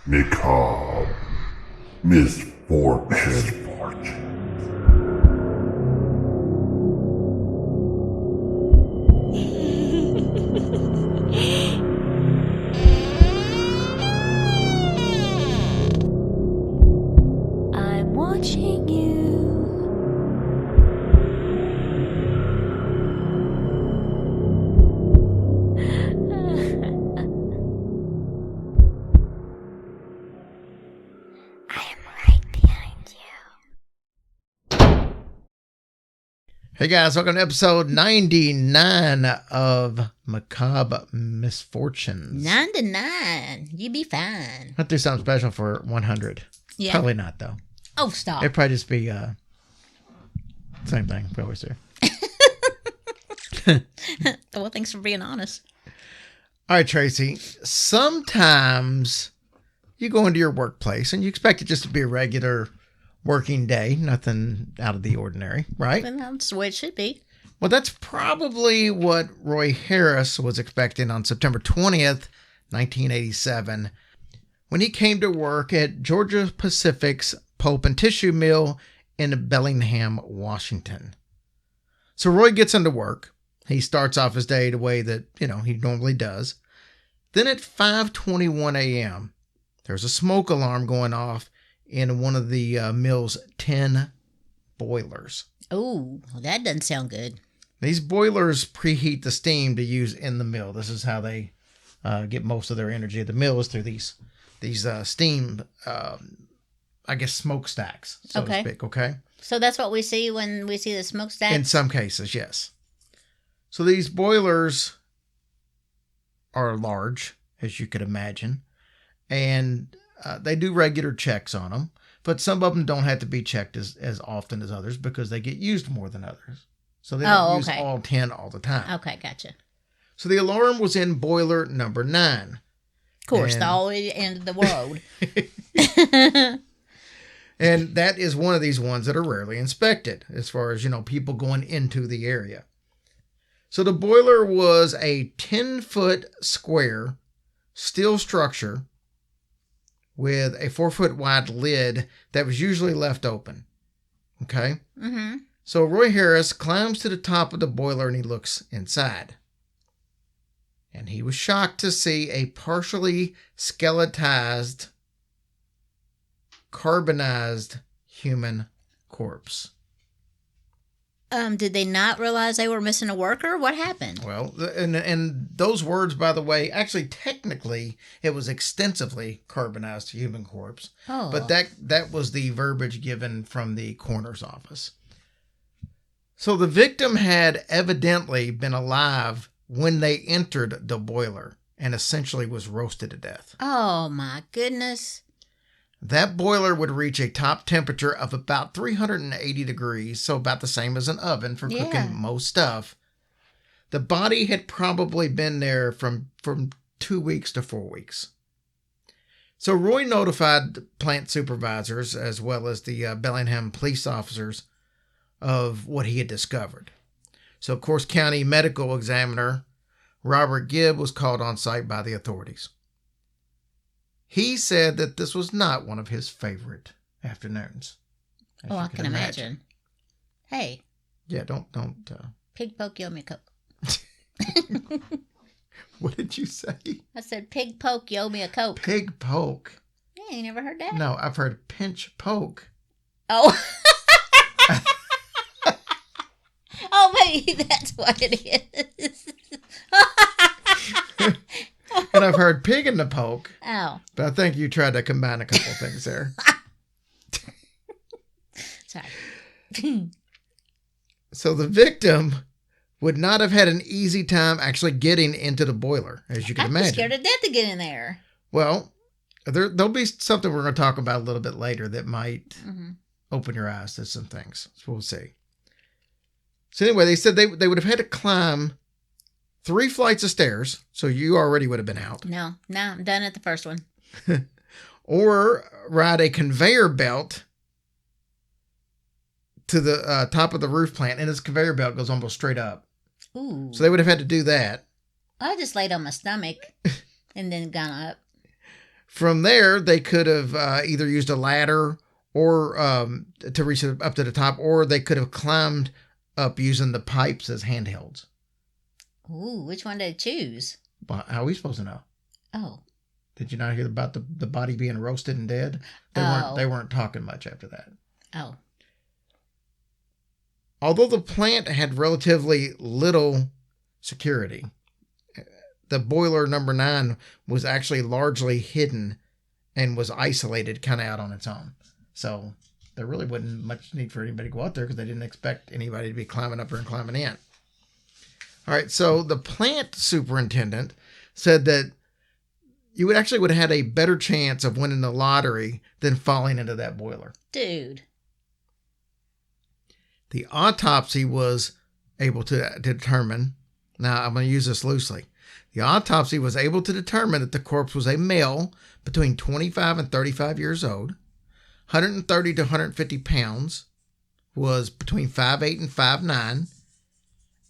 Macabre. Misfortunes. I'm watching you. I am right behind you. Hey guys, welcome to episode 99 of Macabre Misfortunes. 99. You be fine. Let's do something special for 100. Yeah. Probably not, though. Oh, stop. It'd probably just be same thing we always do. Well, thanks for being honest. All right, Tracy. Sometimes you go into your workplace and you expect it just to be a regular working day, nothing out of the ordinary, right? And that's the way it should be. Well, that's probably what Roy Harris was expecting on September 20th, 1987, when he came to work at Georgia Pacific's pulp and tissue mill in Bellingham, Washington. So Roy gets into work. He starts off his day the way that, he normally does. Then at 5:21 a.m., there's a smoke alarm going off in one of the mill's 10 boilers. Oh, well, that doesn't sound good. These boilers preheat the steam to use in the mill. This is how they get most of their energy at the mill, is through these steam, smokestacks, so to speak, okay? So that's what we see when we see the smokestack? In some cases, yes. So these boilers are large, as you could imagine, and they do regular checks on them, but some of them don't have to be checked as often as others because they get used more than others. So they don't use all 10 all the time. Okay, gotcha. So the alarm was in boiler number 9. Of course, And- the whole end of the world. And that is one of these ones that are rarely inspected as far as, people going into the area. So the boiler was a 10-foot square steel structure with a 4-foot wide lid that was usually left open. Okay? Mm-hmm. So Roy Harris climbs to the top of the boiler and he looks inside. And he was shocked to see a partially skeletized, carbonized human corpse. Did they not realize they were missing a worker? What happened? Well, and those words, by the way, actually technically it was extensively carbonized human corpse. Oh. But that was the verbiage given from the coroner's office. So the victim had evidently been alive when they entered the boiler and essentially was roasted to death. Oh, my goodness. That boiler would reach a top temperature of about 380 degrees, so about the same as an oven for cooking most stuff. The body had probably been there from 2 weeks to 4 weeks. So Roy notified plant supervisors as well as the Bellingham police officers of what he had discovered. So, of course, county medical examiner Robert Gibb was called on site by the authorities. He said that this was not one of his favorite afternoons. Oh, I can imagine. Hey. Yeah, don't. Pig poke, you owe me a Coke. What did you say? I said, pig poke, you owe me a Coke. Pig poke. Yeah, you never heard that? No, I've heard pinch poke. Oh. Oh, maybe that's what it is. And I've heard pig in the poke. Oh. But I think you tried to combine a couple of things there. Sorry. So the victim would not have had an easy time actually getting into the boiler, as you can imagine. I'm scared to death to get in there. Well, there'll be something we're going to talk about a little bit later that might open your eyes to some things. So we'll see. So anyway, they said they would have had to climb 3 flights of stairs, so you already would have been out. No, I'm done at the first one. Or ride a conveyor belt to the top of the roof plant, and this conveyor belt goes almost straight up. Ooh. So they would have had to do that. I just laid on my stomach and then gone up. From there, they could have either used a ladder or to reach up to the top, or they could have climbed up using the pipes as handhelds. Ooh, which one did they choose? Well, how are we supposed to know? Oh. Did you not hear about the body being roasted and dead? They weren't talking much after that. Oh. Although the plant had relatively little security, the boiler number 9 was actually largely hidden and was isolated kind of out on its own. So there really wasn't much need for anybody to go out there because they didn't expect anybody to be climbing up there and climbing in. All right, so the plant superintendent said that you would have had a better chance of winning the lottery than falling into that boiler. Dude. The autopsy was able to determine, now I'm going to use this loosely. The autopsy was able to determine that the corpse was a male between 25 and 35 years old, 130 to 150 pounds, was between 5'8" and 5'9",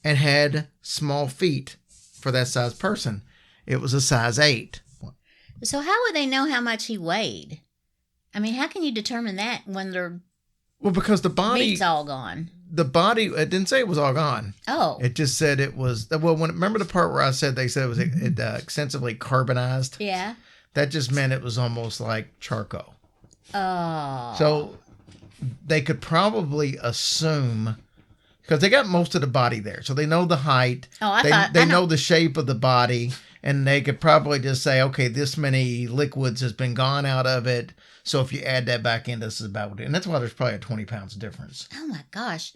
and had small feet for that size person. It was a size 8. So how would they know how much he weighed? I mean, how can you determine that when their because the body... meat's all gone? The body, it didn't say it was all gone. Oh. It just said it was, remember the part where I said they said it was extensively carbonized? Yeah. That just meant it was almost like charcoal. Oh. So they could probably assume, because they got most of the body there. So they know the height. Oh, They know the shape of the body. And they could probably just say, okay, this many liquids has been gone out of it. So if you add that back in, this is about what it is. And that's why there's probably a 20 pounds difference. Oh my gosh.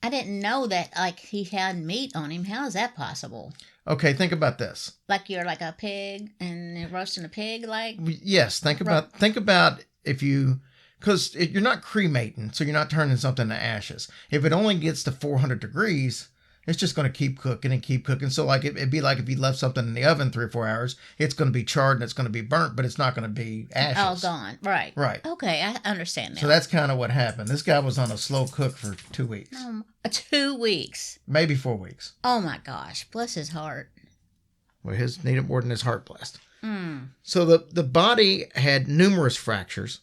I didn't know that he had meat on him. How is that possible? Okay, think about this. Like you're like a pig and you're roasting a pig Yes, think about if you, because you're not cremating, so you're not turning something to ashes. If it only gets to 400 degrees, it's just going to keep cooking and keep cooking. So like it'd be like if you left something in the oven 3 or 4 hours, it's going to be charred and it's going to be burnt, but it's not going to be ashes. All gone. Right. Right. Okay, I understand now. So that's kind of what happened. This guy was on a slow cook for 2 weeks. 2 weeks. Maybe 4 weeks. Oh my gosh. Bless his heart. Well, his needed more than his heart blessed. Mm. So the body had numerous fractures,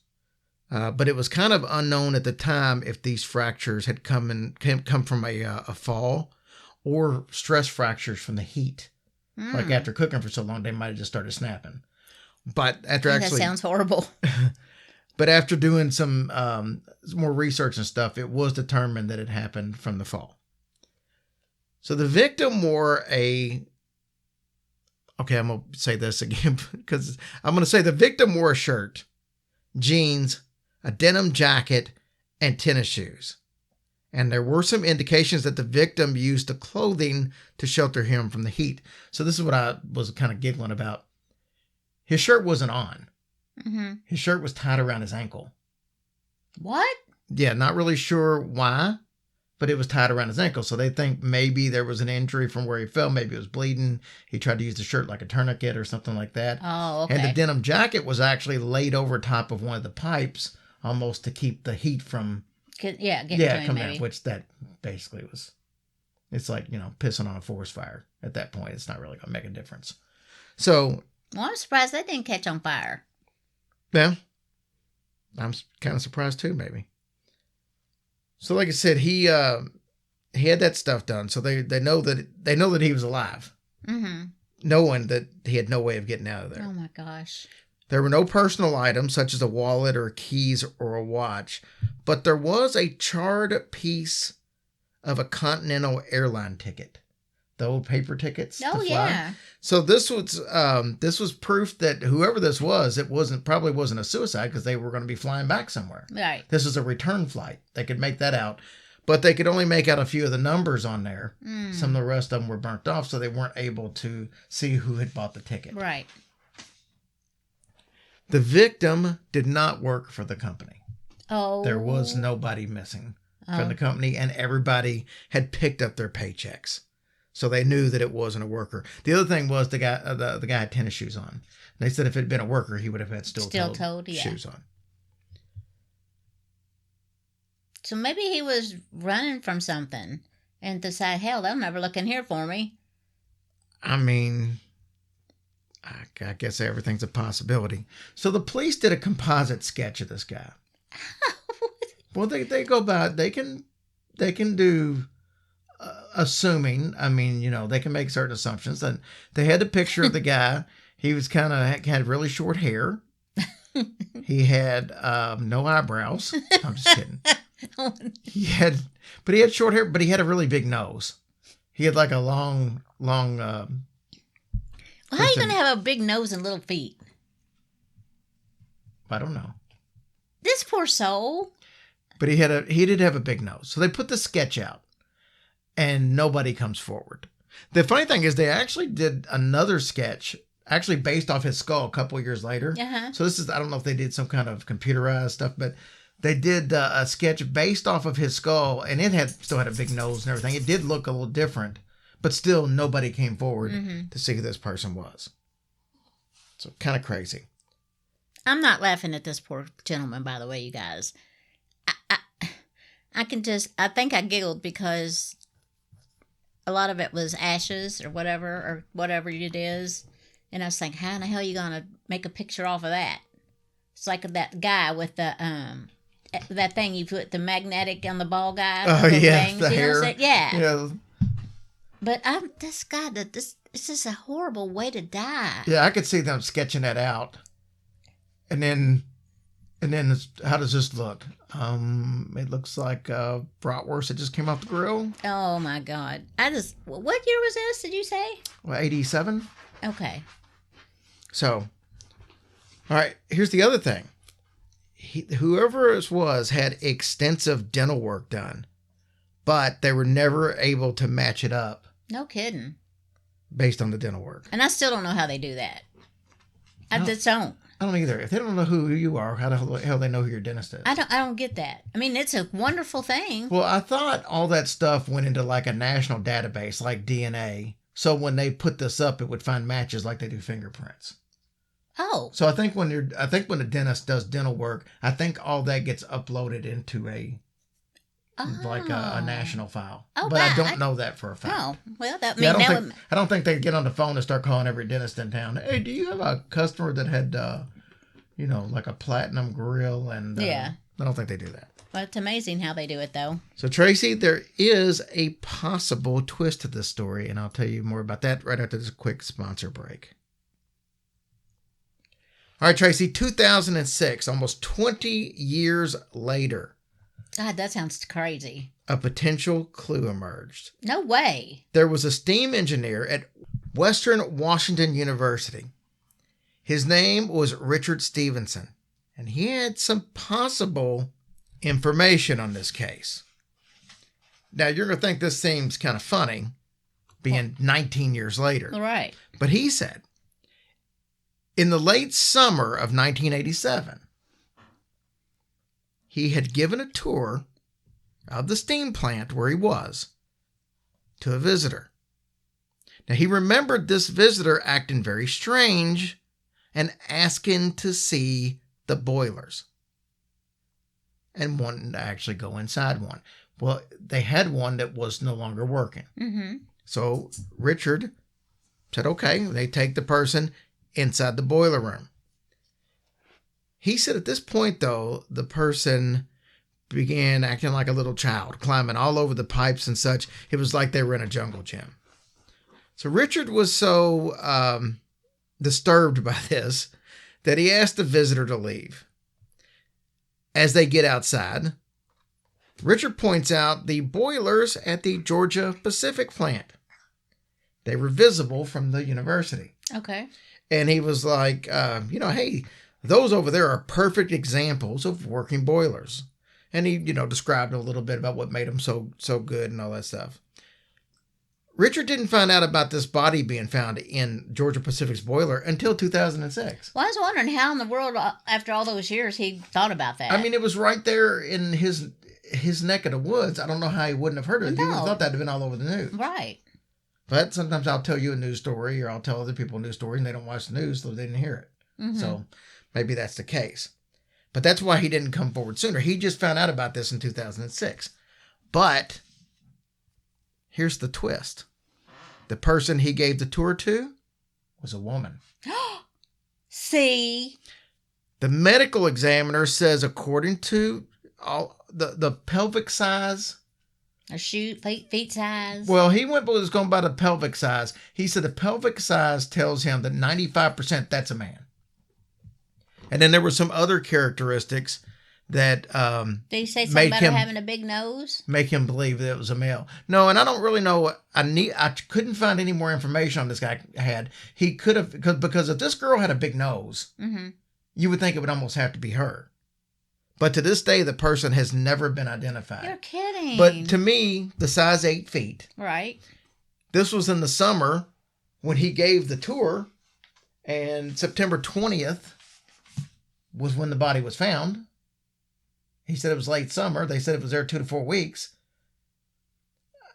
but it was kind of unknown at the time if these fractures had come from a fall or stress fractures from the heat. Like after cooking for so long, they might have just started snapping. But after that sounds horrible. But after doing some more research and stuff, it was determined that it happened from the fall. So the victim wore okay, I'm going to say this again because I'm going to say the victim wore a shirt, jeans, a denim jacket, and tennis shoes. And there were some indications that the victim used the clothing to shelter him from the heat. So this is what I was kind of giggling about. His shirt wasn't on. Mm-hmm. His shirt was tied around his ankle. What? Yeah, not really sure why, but it was tied around his ankle. So they think maybe there was an injury from where he fell. Maybe it was bleeding. He tried to use the shirt like a tourniquet or something like that. Oh, okay. And the denim jacket was actually laid over top of one of the pipes almost to keep the heat from... Get to him, maybe. Out, which that basically was... It's like, pissing on a forest fire. At that point, it's not really going to make a difference. So... Well, I'm surprised that didn't catch on fire. Yeah. I'm kind of surprised too, maybe. So like I said, he had that stuff done. So they know that he was alive. Mm-hmm. Knowing that he had no way of getting out of there. Oh my gosh. There were no personal items such as a wallet or keys or a watch, but there was a charred piece of a Continental airline ticket. The old paper tickets. Oh, to fly. yeah. So this was proof that whoever this was, it probably wasn't a suicide because they were going to be flying back somewhere. Right. This is a return flight. They could make that out, but they could only make out a few of the numbers on there. Mm. Some of the rest of them were burnt off, so they weren't able to see who had bought the ticket. Right. The victim did not work for the company. Oh. There was nobody missing from the company, and everybody had picked up their paychecks. So they knew that it wasn't a worker. The other thing was the guy had tennis shoes on. And they said if it had been a worker, he would have had steel-toed shoes on. So maybe he was running from something and decided, hell, they'll never look in here for me. I mean, I guess everything's a possibility. So the police did a composite sketch of this guy. Well, they go by, they can do assuming, I mean, they can make certain assumptions. And they had a picture of the guy. He was had really short hair. He had no eyebrows. I'm just kidding. He had short hair, but he had a really big nose. He had like a long. Well, how are you going to have a big nose and little feet? I don't know. This poor soul. But he did have a big nose. So they put the sketch out, and nobody comes forward. The funny thing is, they actually did another sketch, actually based off his skull, a couple of years later. Uh-huh. So this is, I don't know if they did some kind of computerized stuff, but they did a sketch based off of his skull, and it still had a big nose and everything. It did look a little different, but still nobody came forward to see who this person was. So kind of crazy. I'm not laughing at this poor gentleman, by the way, you guys. I think I giggled because a lot of it was ashes or whatever it is. And I was thinking, how in the hell are you going to make a picture off of that? It's like that guy with the, that thing you put the magnetic on the ball guy. Oh, yeah, things, the hair. Yeah. But this guy, it's just a horrible way to die. Yeah, I could see them sketching that out. And then how does this look? It looks like bratwurst that just came off the grill. Oh my God! What year was this? Did you say? Well, 87. Okay. So, all right. Here's the other thing. Whoever it was had extensive dental work done, but they were never able to match it up. No kidding. Based on the dental work. And I still don't know how they do that. I just don't. I don't either. If they don't know who you are, how the hell they know who your dentist is? I don't get that. I mean, it's a wonderful thing. Well, I thought all that stuff went into like a national database, like DNA. So when they put this up, it would find matches like they do fingerprints. Oh. So I think when a dentist does dental work, I think all that gets uploaded into a national file. Oh, but I don't know that for a fact. Oh, well, I don't think they get on the phone and start calling every dentist in town. Hey, do you have a customer that had, like a platinum grill? And yeah, I don't think they do that. Well, it's amazing how they do it, though. So, Tracy, there is a possible twist to this story, and I'll tell you more about that right after this quick sponsor break. All right, Tracy, 2006, almost 20 years later. God, that sounds crazy. A potential clue emerged. No way. There was a steam engineer at Western Washington University. His name was Richard Stevenson, and he had some possible information on this case. Now, you're going to think this seems kind of funny, being 19 years later. Right. But he said, in the late summer of 1987, he had given a tour of the steam plant where he was to a visitor. Now, he remembered this visitor acting very strange and asking to see the boilers and wanting to actually go inside one. Well, they had one that was no longer working. Mm-hmm. So Richard said, okay, they take the person inside the boiler room. He said at this point, though, the person began acting like a little child, climbing all over the pipes and such. It was like they were in a jungle gym. So Richard was so disturbed by this that he asked the visitor to leave. As they get outside, Richard points out the boilers at the Georgia Pacific plant. They were visible from the university. Okay. And he was like, hey, those over there are perfect examples of working boilers. And he, described a little bit about what made them so good and all that stuff. Richard didn't find out about this body being found in Georgia Pacific's boiler until 2006. Well, I was wondering how in the world, after all those years, he thought about that. I mean, it was right there in his neck of the woods. I don't know how he wouldn't have heard of it. No. He would have thought that would have been all over the news. Right. But sometimes I'll tell you a news story or I'll tell other people a news story and they don't watch the news, so they didn't hear it. Mm-hmm. So maybe that's the case. But that's why he didn't come forward sooner. He just found out about this in 2006. But here's the twist. The person he gave the tour to was a woman. See? The medical examiner says, according to all the pelvic size. Or feet size. Well, he was going by the pelvic size. He said the pelvic size tells him that 95% that's a man. And then there were some other characteristics that did he say something about her having a big nose? Make him believe that it was a male. No, and I don't really know. I couldn't find any more information on this guy had. He could have, because if this girl had a big nose, you would think it would almost have to be her. But to this day, the person has never been identified. You're kidding. But to me, the size 8 feet. Right. This was in the summer when he gave the tour, and September 20th was when the body was found. He said it was late summer. They said it was there 2 to 4 weeks.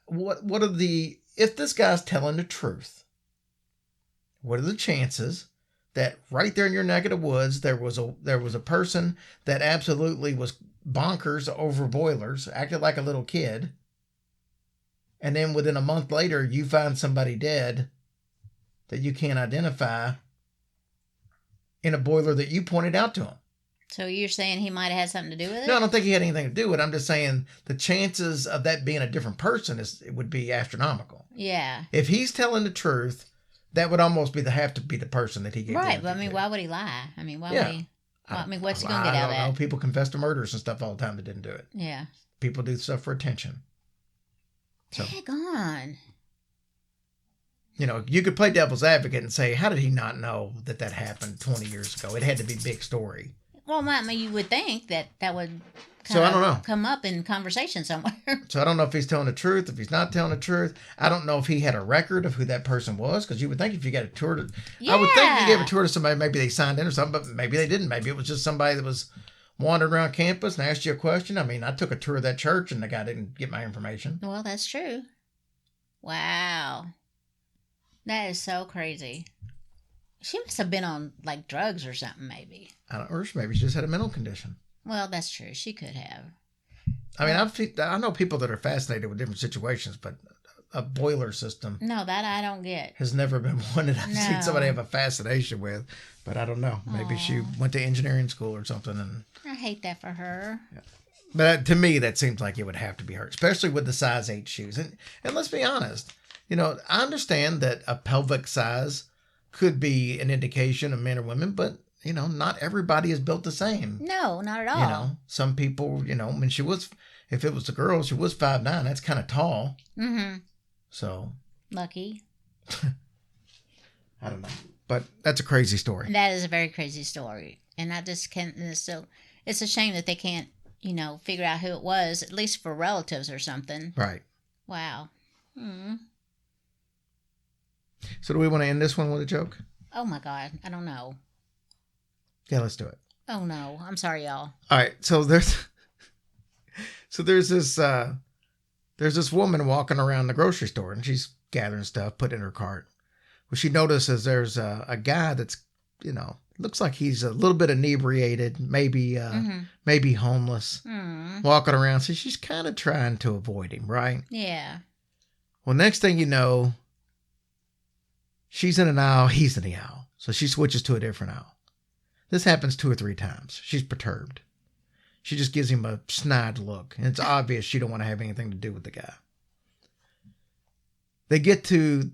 What are if this guy's telling the truth, what are the chances that right there in your neck of the woods, there was a person that absolutely was bonkers over boilers, acted like a little kid, and then within a month later, you find somebody dead that you can't identify in a boiler that you pointed out to him? So you're saying he might have had something to do with it? No, I don't think he had anything to do with it. I'm just saying the chances of that being a different person it would be astronomical. Yeah. If he's telling the truth, that would almost have to be the person that he gave. Right, but I mean, why would he lie? I mean, why would he? I mean, what's he going to get out of that? I don't know. People confess to murders and stuff all the time that didn't do it. Yeah. People do stuff for attention. So, heck on. You know, you could play devil's advocate and say, how did he not know that happened 20 years ago? It had to be a big story. Well, I mean, you would think that would I don't know. Come up in conversation somewhere. So I don't know if he's telling the truth, if he's not telling the truth. I don't know if he had a record of who that person was, because you would think if you got a tour to... Yeah. I would think if you gave a tour to somebody, maybe they signed in or something, but maybe they didn't. Maybe it was just somebody that was wandering around campus and asked you a question. I mean, I took a tour of that church and the guy didn't get my information. Well, that's true. Wow. That is so crazy. She must have been on, like, drugs or something, maybe. Or maybe she just had a mental condition. Well, that's true. She could have. I mean, I know people that are fascinated with different situations, but a boiler system... No, that I don't get. ...has never been one that I've seen somebody have a fascination with. But I don't know. Maybe she went to engineering school or something. And I hate that for her. Yeah. But to me, that seems like it would have to be her, especially with the size 8 shoes. And let's be honest. You know, I understand that a pelvic size could be an indication of men or women, but, you know, not everybody is built the same. No, not at all. You know, some people, you know, when if it was the girl, she was 5'9", that's kind of tall. Mm-hmm. So. Lucky. I don't know. But that's a crazy story. That is a very crazy story. And I just can't, it's a shame that they can't, you know, figure out who it was, at least for relatives or something. Right. Wow. Hmm. So do we want to end this one with a joke? Oh my God. I don't know. Yeah, let's do it. Oh no. I'm sorry, y'all. All right. So there's this woman walking around the grocery store and she's gathering stuff, putting in her cart. Well, she notices there's a guy that's, you know, looks like he's a little bit inebriated, maybe homeless, walking around. So she's kind of trying to avoid him, right? Yeah. Well, next thing you know, she's in an aisle, he's in the aisle. So she switches to a different aisle. This happens 2 or 3 times. She's perturbed. She just gives him a snide look. And it's obvious she don't want to have anything to do with the guy. They get to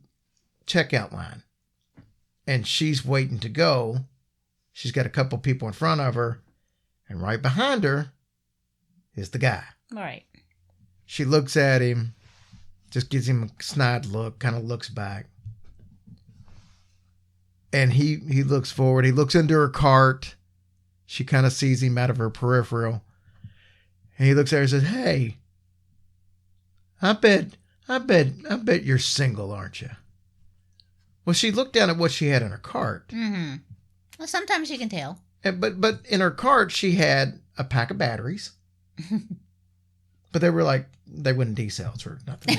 checkout line. And she's waiting to go. She's got a couple people in front of her. And right behind her is the guy. Right. She looks at him. Just gives him a snide look. Kind of looks back. And he looks forward. He looks into her cart. She kind of sees him out of her peripheral. And he looks at her and says, "Hey, I bet you're single, aren't you?" Well, she looked down at what she had in her cart. Mm-hmm. Well, sometimes you can tell. But in her cart, she had a pack of batteries. But they wouldn't D-cells or nothing.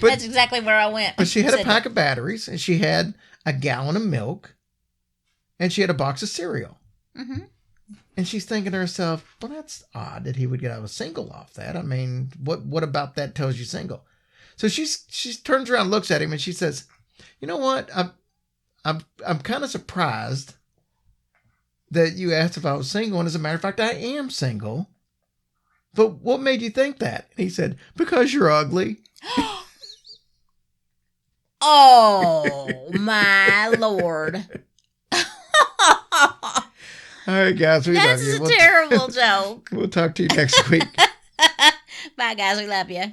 But, that's exactly where I went. But she had a pack of batteries, and she had a gallon of milk, and she had a box of cereal. Mm-hmm. And she's thinking to herself, well, that's odd that he would get out of single off that. I mean, what about that tells you single? So she turns around, looks at him, and she says, You know what? I'm kind of surprised that you asked if I was single, and as a matter of fact, I am single. But what made you think that? And he said, because you're ugly. Oh, my Lord. All right, guys, we love That's you. a terrible joke. We'll talk to you next week. Bye, guys. We love you.